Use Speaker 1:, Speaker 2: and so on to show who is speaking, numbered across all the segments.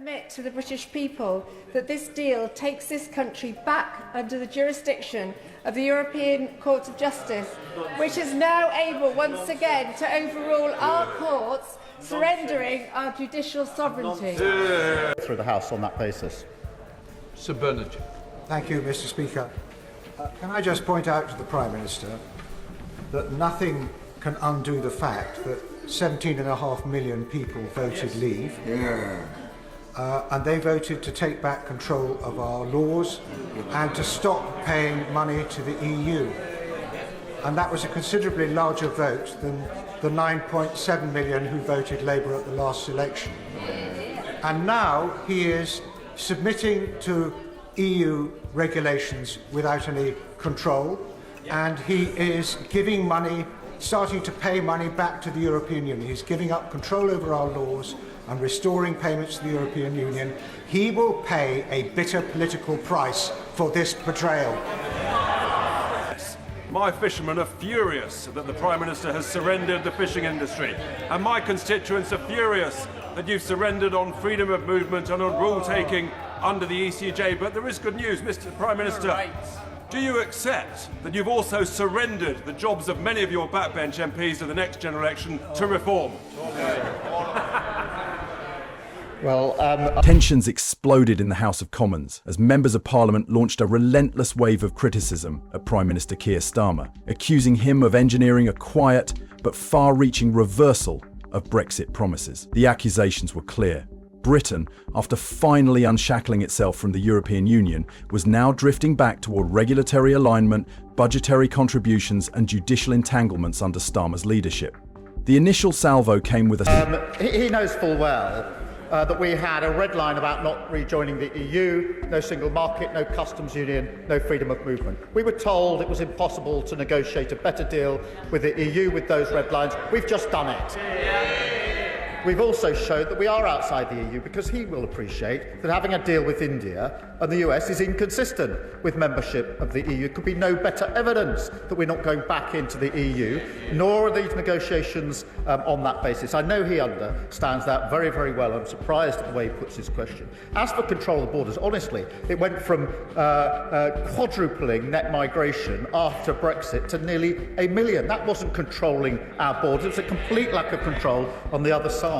Speaker 1: admit to the British people that this deal takes this country back under the jurisdiction of the European Court of Justice, which is now able once again to overrule our courts, surrendering our judicial sovereignty?
Speaker 2: Through the House on that basis.
Speaker 3: Sir Bernard.
Speaker 4: Thank you, Mr. Speaker. Can I just point out to the Prime Minister that nothing can undo the fact that 17.5 million people voted leave, and they voted to take back control of our laws and to stop paying money to the EU. And that was a considerably larger vote than the 9.7 million who voted Labour at the last election. And now he is submitting to EU regulations without any control, and he is giving money, starting to pay money back to the European Union. He's giving up control over our laws and restoring payments to the European Union. He will pay a bitter political price for this betrayal.
Speaker 5: My fishermen are furious that the Prime Minister has surrendered the fishing industry, and my constituents are furious that you've surrendered on freedom of movement and on rule-taking under the ECJ. But there is good news, Mr. Prime Minister. Do you accept that you've also surrendered the jobs of many of your backbench MPs to the next general election to reform?
Speaker 6: Tensions exploded in the House of Commons as members of Parliament launched a relentless wave of criticism at Prime Minister Keir Starmer, accusing him of engineering a quiet but far-reaching reversal of Brexit promises. The accusations were clear. Britain, after finally unshackling itself from the European Union, was now drifting back toward regulatory alignment, budgetary contributions and judicial entanglements under Starmer's leadership. The initial salvo came with a...
Speaker 2: He knows full well that we had a red line about not rejoining the EU, no single market, no customs union, no freedom of movement. We were told it was impossible to negotiate a better deal with the EU with those red lines. We've just done it. We've also showed that we are outside the EU because he will appreciate that having a deal with India and the US is inconsistent with membership of the EU. There could be no better evidence that we're not going back into the EU, nor are these negotiations on that basis. I know he understands that very, very well. I'm surprised at the way he puts his question. As for control of the borders, honestly, it went from quadrupling net migration after Brexit to nearly 1 million. That wasn't controlling our borders. It was a complete lack of control on the other side.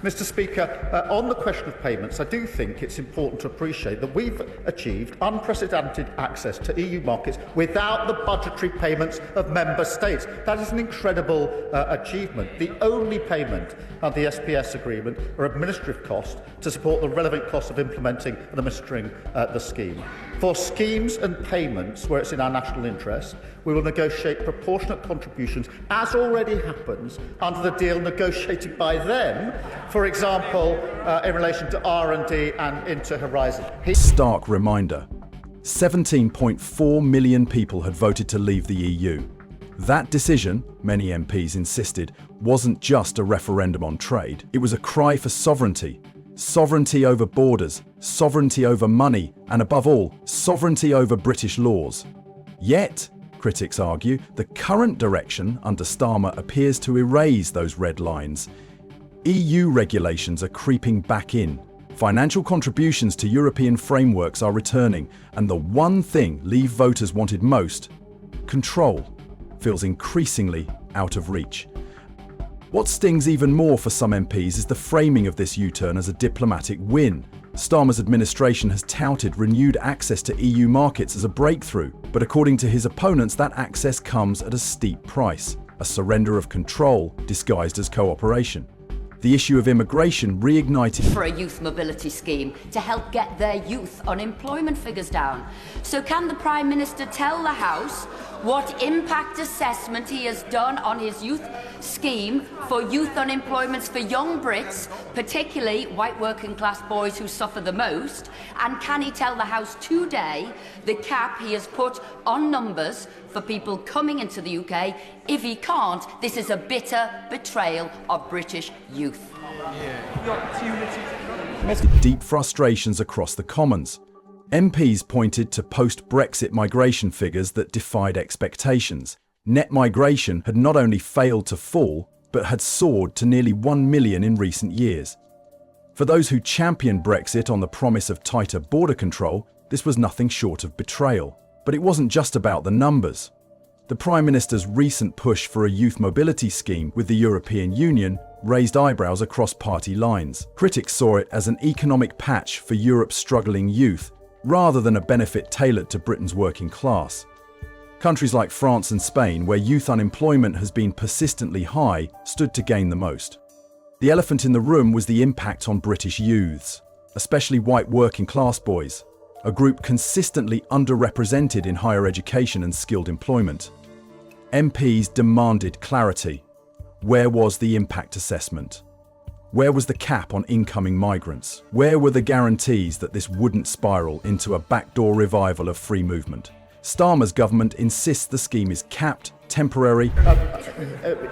Speaker 2: Mr. Speaker, on the question of payments, I do think it's important to appreciate that we've achieved unprecedented access to EU markets without the budgetary payments of member states. That is an incredible achievement. The only payment under the SPS agreement are administrative costs to support the relevant costs of implementing and administering the scheme. For schemes and payments where it's in our national interest, we will negotiate proportionate contributions, as already happens under the deal negotiated by them, for example, in relation to R&D and into Horizon.
Speaker 6: Stark reminder: 17.4 million people had voted to leave the EU. That decision, many MPs insisted, wasn't just a referendum on trade. It was a cry for sovereignty. Sovereignty over borders, sovereignty over money, and above all, sovereignty over British laws. Yet, critics argue, the current direction under Starmer appears to erase those red lines. EU regulations are creeping back in. Financial contributions to European frameworks are returning, and the one thing Leave voters wanted most, control, feels increasingly out of reach. What stings even more for some MPs is the framing of this U-turn as a diplomatic win. Starmer's administration has touted renewed access to EU markets as a breakthrough, but according to his opponents, that access comes at a steep price, a surrender of control disguised as cooperation. The issue of immigration reignited
Speaker 7: for a youth mobility scheme to help get their youth unemployment figures down. So can the Prime Minister tell the House what impact assessment he has done on his youth scheme for youth unemployment for young Brits, particularly white working class boys who suffer the most? And can he tell the House today the cap he has put on numbers for people coming into the UK? If he can't, this is a bitter betrayal of British youth.
Speaker 6: deep frustrations across the Commons. MPs pointed to post-Brexit migration figures that defied expectations. Net migration had not only failed to fall, but had soared to nearly 1 million in recent years. For those who championed Brexit on the promise of tighter border control, this was nothing short of betrayal. But it wasn't just about the numbers. The Prime Minister's recent push for a youth mobility scheme with the European Union raised eyebrows across party lines. Critics saw it as an economic patch for Europe's struggling youth, rather than a benefit tailored to Britain's working class. Countries like France and Spain, where youth unemployment has been persistently high, stood to gain the most. The elephant in the room was the impact on British youths, especially white working class boys, a group consistently underrepresented in higher education and skilled employment. MPs demanded clarity. Where was the impact assessment? Where was the cap on incoming migrants? Where were the guarantees that this wouldn't spiral into a backdoor revival of free movement? Starmer's government insists the scheme is capped, temporary.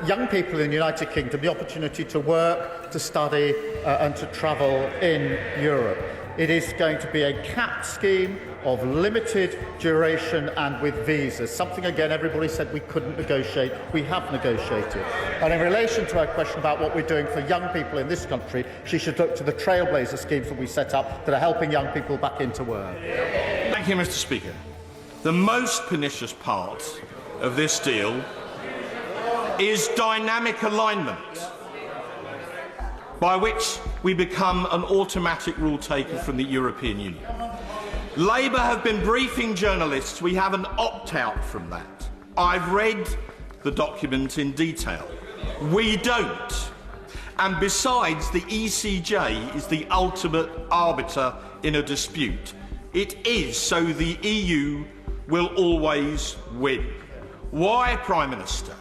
Speaker 2: Young people in the United Kingdom the opportunity to work, to study and to travel in Europe. It is going to be a capped scheme of limited duration and with visas, something again everybody said we couldn't negotiate. We have negotiated. And in relation to our question about what we're doing for young people in this country, she should look to the trailblazer schemes that we set up that are helping young people back into work.
Speaker 8: Thank you, Mr. Speaker. The most pernicious part of this deal is dynamic alignment, by which we become an automatic rule taker from the European Union. Labour have been briefing journalists. We have an opt-out from that. I've read the document in detail. We don't. And besides, the ECJ is the ultimate arbiter in a dispute. It is, so the EU will always win. Why, Prime Minister,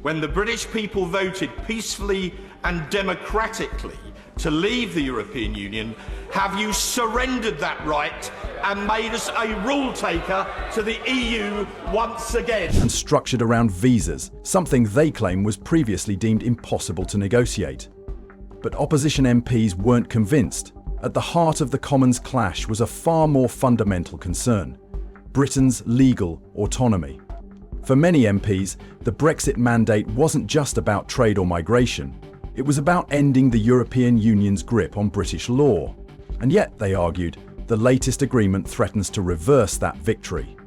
Speaker 8: when the British people voted peacefully and democratically to leave the European Union, have you surrendered that right and made us a rule taker to the EU once again?
Speaker 6: And structured around visas, something they claim was previously deemed impossible to negotiate. But opposition MPs weren't convinced. At the heart of the Commons clash was a far more fundamental concern: Britain's legal autonomy. For many MPs, the Brexit mandate wasn't just about trade or migration. It was about ending the European Union's grip on British law. And yet, they argued, the latest agreement threatens to reverse that victory.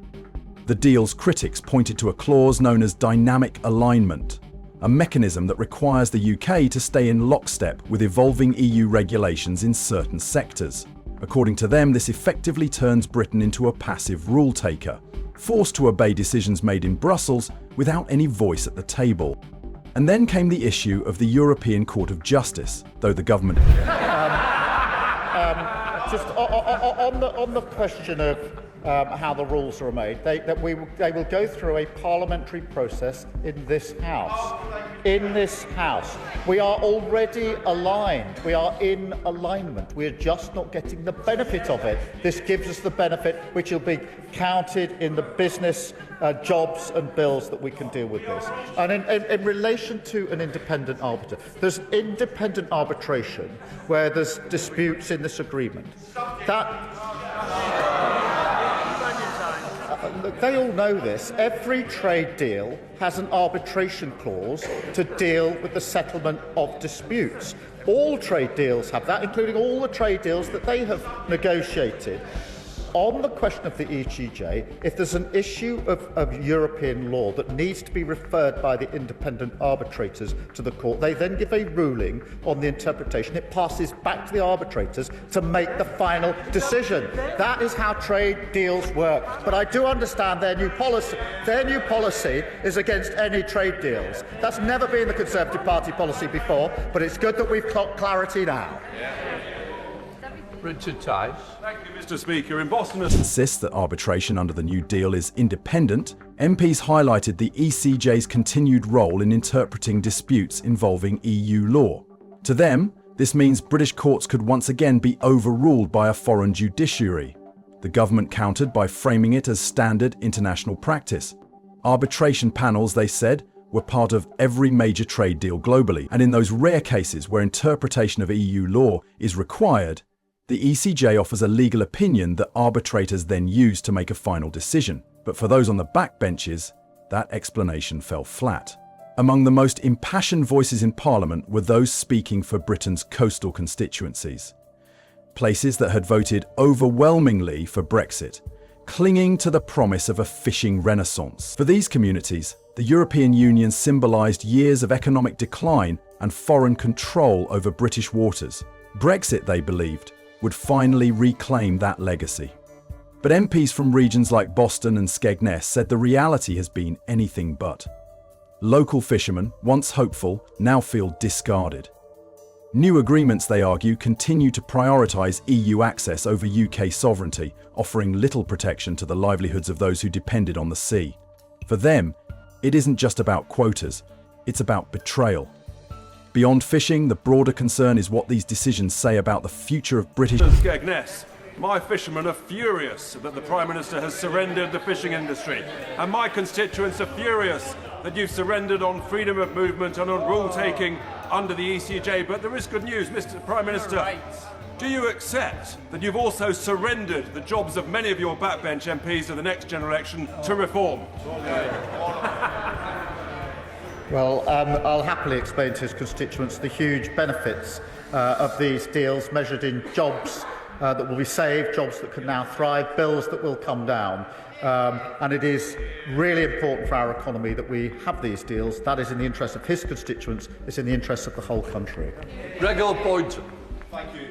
Speaker 6: The deal's critics pointed to a clause known as dynamic alignment, a mechanism that requires the UK to stay in lockstep with evolving EU regulations in certain sectors. According to them, this effectively turns Britain into a passive rule taker, forced to obey decisions made in Brussels without any voice at the table. And then came the issue of the European Court of Justice, though the government...
Speaker 2: Just on the question of how the rules are made, they will go through a parliamentary process in this House. In this House. We are already aligned. We are in alignment. We are just not getting the benefit of it. This gives us the benefit which will be counted in the business jobs and bills that we can deal with this. And in relation to an independent arbiter, there's independent arbitration where there's disputes in this agreement. They all know this. Every trade deal has an arbitration clause to deal with the settlement of disputes. All trade deals have that, including all the trade deals that they have negotiated. On the question of the ECJ, if there's an issue of European law that needs to be referred by the independent arbitrators to the court, they then give a ruling on the interpretation. It passes back to the arbitrators to make the final decision. That is how trade deals work. But I do understand their new policy. Their new policy is against any trade deals. That's never been the Conservative Party policy before, but it's good that we've got clarity now.
Speaker 3: Richard Tice.
Speaker 5: Thank you, Mr. Speaker. In Boston...
Speaker 6: Insists that arbitration under the new deal is independent, MPs highlighted the ECJ's continued role in interpreting disputes involving EU law. To them, this means British courts could once again be overruled by a foreign judiciary. The government countered by framing it as standard international practice. Arbitration panels, they said, were part of every major trade deal globally, and in those rare cases where interpretation of EU law is required, the ECJ offers a legal opinion that arbitrators then use to make a final decision. But for those on the backbenches, that explanation fell flat. Among the most impassioned voices in Parliament were those speaking for Britain's coastal constituencies. places that had voted overwhelmingly for Brexit, clinging to the promise of a fishing renaissance. For these communities, the European Union symbolised years of economic decline and foreign control over British waters. Brexit, they believed, would finally reclaim that legacy. But MPs from regions like Boston and Skegness said the reality has been anything but. Local fishermen, once hopeful, now feel discarded. New agreements, they argue, continue to prioritise EU access over UK sovereignty, offering little protection to the livelihoods of those who depended on the sea. For them, it isn't just about quotas, it's about betrayal. Beyond fishing, the broader concern is what these decisions say about the future of British...
Speaker 5: Skegness. My fishermen are furious that the Prime Minister has surrendered the fishing industry, and my constituents are furious that you've surrendered on freedom of movement and on rule-taking under the ECJ. But there is good news, Mr. Prime Minister. Do you accept that you've also surrendered the jobs of many of your backbench MPs in the next general election to reform?
Speaker 2: Well, I'll happily explain to his constituents the huge benefits of these deals measured in jobs that will be saved, jobs that can now thrive, bills that will come down. And it is really important for our economy that we have these deals. That is in the interest of his constituents, it's in the interest of the whole country.
Speaker 3: Regular point.
Speaker 5: Thank you.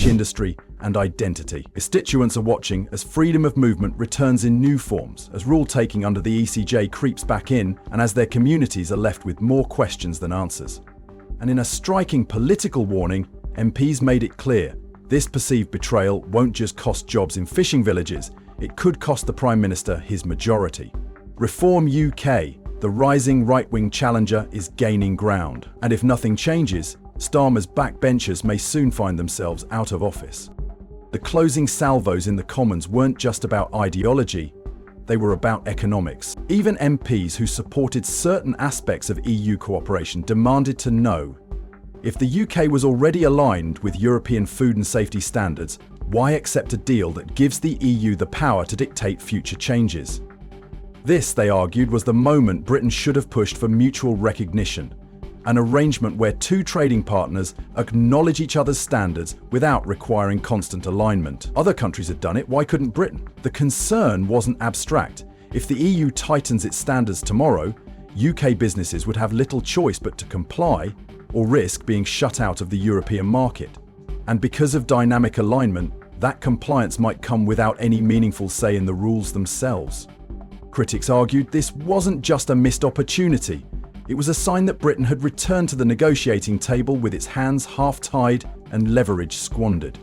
Speaker 6: Industry and identity. Constituents are watching as freedom of movement returns in new forms, as rule-taking under the ECJ creeps back in, and as their communities are left with more questions than answers. And in a striking political warning, MPs made it clear this perceived betrayal won't just cost jobs in fishing villages, it could cost the Prime Minister his majority. Reform UK, the rising right-wing challenger, is gaining ground. And if nothing changes, Starmer's backbenchers may soon find themselves out of office. The closing salvos in the Commons weren't just about ideology, they were about economics. Even MPs who supported certain aspects of EU cooperation demanded to know, if the UK was already aligned with European food and safety standards, why accept a deal that gives the EU the power to dictate future changes? This, they argued, was the moment Britain should have pushed for mutual recognition, an arrangement where two trading partners acknowledge each other's standards without requiring constant alignment. Other countries had done it, why couldn't Britain? The concern wasn't abstract. If the EU tightens its standards tomorrow, UK businesses would have little choice but to comply or risk being shut out of the European market. And because of dynamic alignment, that compliance might come without any meaningful say in the rules themselves. Critics argued this wasn't just a missed opportunity. It was a sign that Britain had returned to the negotiating table with its hands half-tied and leverage squandered.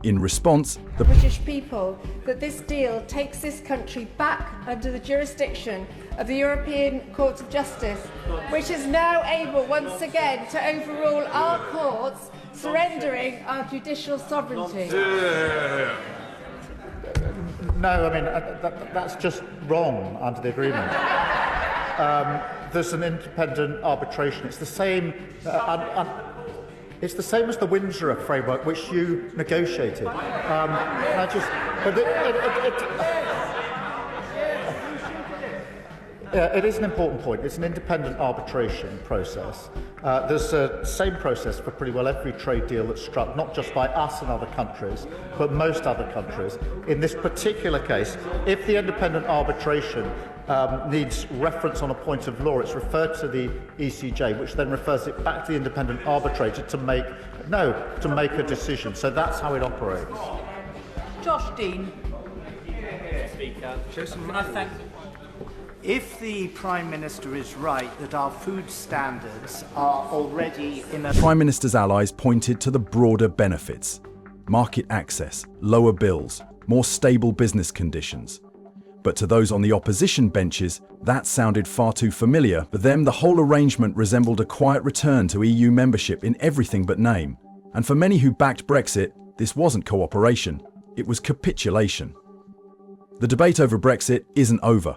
Speaker 6: In response, the
Speaker 1: British people that this deal takes this country back under the jurisdiction of the European Court of Justice, which is now able once again to overrule our courts, surrendering our judicial sovereignty.
Speaker 2: No, I mean, that's just wrong under the agreement. There's an independent arbitration. It's the same. It's the same as the Windsor framework, which you negotiated. It is an important point. It's an independent arbitration process. There's the same process for pretty well every trade deal that's struck, not just by us and other countries, but most other countries. In this particular case, if the independent arbitration needs reference on a point of law, it's referred to the ECJ, which then refers it back to the independent arbitrator to make a decision. So that's how it operates.
Speaker 9: Josh Dean. Speaker. Can I thank... If the Prime Minister is right that our food standards are already in a...
Speaker 6: Prime Minister's allies pointed to the broader benefits: market access, lower bills, more stable business conditions. But to those on the opposition benches, that sounded far too familiar. For them, the whole arrangement resembled a quiet return to EU membership in everything but name. And for many who backed Brexit, this wasn't cooperation, it was capitulation. The debate over Brexit isn't over.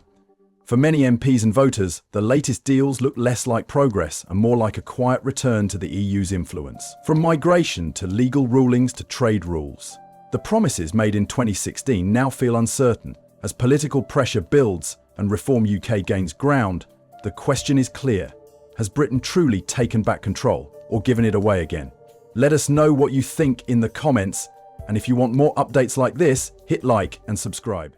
Speaker 6: For many MPs and voters, the latest deals look less like progress and more like a quiet return to the EU's influence. From migration to legal rulings to trade rules. The promises made in 2016 now feel uncertain. As political pressure builds and Reform UK gains ground, the question is clear: has Britain truly taken back control or given it away again? Let us know what you think in the comments, and if you want more updates like this, hit like and subscribe.